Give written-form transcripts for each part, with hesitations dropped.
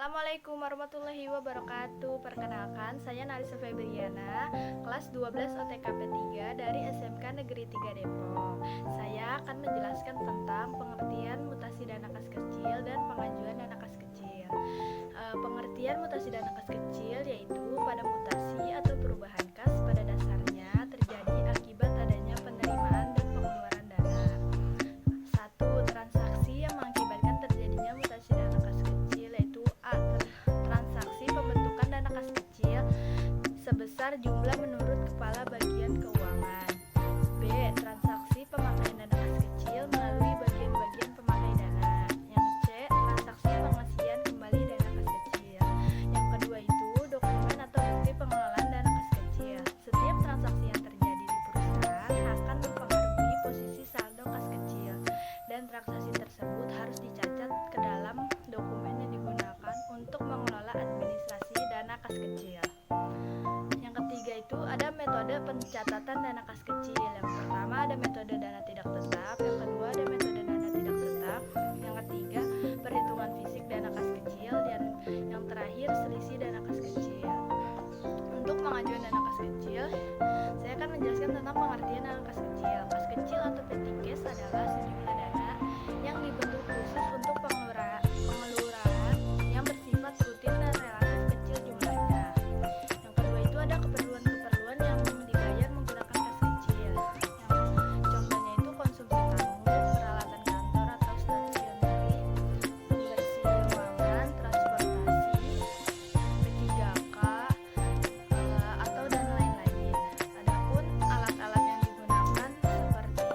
Assalamualaikum warahmatullahi wabarakatuh. Perkenalkan, saya Narisa Febriana, kelas 12 OTKP 3 dari SMK Negeri 3 Depok. Saya akan menjelaskan tentang pengertian mutasi dana kas kecil dan pengajuan dana kas kecil. Pengertian mutasi dana kas kecil yaitu pada mutasi atau perubahan kas pada dasarnya terjadi akibat adanya penerimaan dan pengeluaran dana. Satu, transaksi yang mengakibatkan terjadinya mutasi dana kas kecil yaitu A. Transaksi pembentukan dana kas kecil sebesar jumlah menurut kepala bagian keuangan. B. Transaksi pemakaian dana kas kecil melalui bagian-bagian pemakai dana. Yang C. Transaksi pengisian kembali dana kas kecil. Yang kedua itu dokumen atau bukti pengelolaan dana kas kecil. Setiap transaksi yang terjadi di perusahaan akan mempengaruhi posisi saldo kas kecil, dan transaksi tersebut harus dicatat ke dalam dokumen yang digunakan untuk mengelola administrasi dana kas kecil. Yang ketiga itu ada metode pencatatan dana kas kecil. Yang pertama ada metode dana tidak tetap, yang kedua ada metode dana tidak tetap, yang ketiga perhitungan fisik dana kas kecil, dan yang terakhir selisih dana kas kecil. Untuk pengajuan dana kas kecil, saya akan menjelaskan tentang pengertian dana kas kecil. Kas kecil atau petty cash adalah sejumlah dana yang dibentuk khusus untuk pengeluaran yang bersifat rutin dan relatif kecil jumlahnya. Yang kedua itu ada keperluan-keperluan yang dibayar menggunakan kas kecil. Contohnya itu konsumsi tamu, peralatan kantor atau stasioneri, pembersih ruangan, transportasi, P3K, atau dan lain-lain. Adapun alat-alat yang digunakan seperti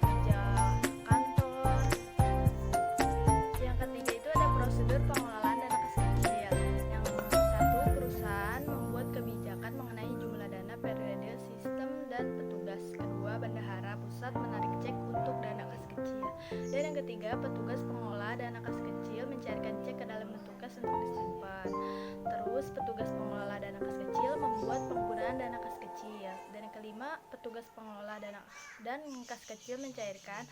meja kantor. Yang ketiga itu ada prosedur pengelolaan dana kas kecil. Yang satu, perusahaan membuat kebijakan mengenai jumlah dana, periode, sistem, dan petugas. Kedua, bendahara pusat menarik cek untuk dana kas kecil. Dan yang ketiga, petugas pengelola dana kas kecil mencairkan cek ke dalam bentuk kas untuk disimpan. Terus, petugas pengelola dana kas kecil membuat penggunaan dana kas kecil. Dan yang kelima, petugas pengelola dana dan kas kecil mencairkan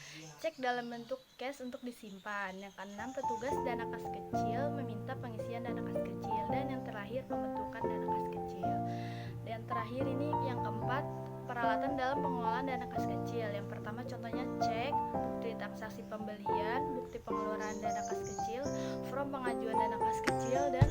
cek dalam bentuk cash untuk disimpan. Yang keenam, petugas dana kas kecil meminta pengisian dana kas kecil. Dan yang terakhir, pembentukan dana kas kecil. Dan terakhir ini yang keempat, peralatan dalam pengelolaan dana kas kecil. Yang pertama contohnya cek, bukti transaksi pembelian, bukti pengeluaran dana kas kecil, form pengajuan dana kas kecil, dan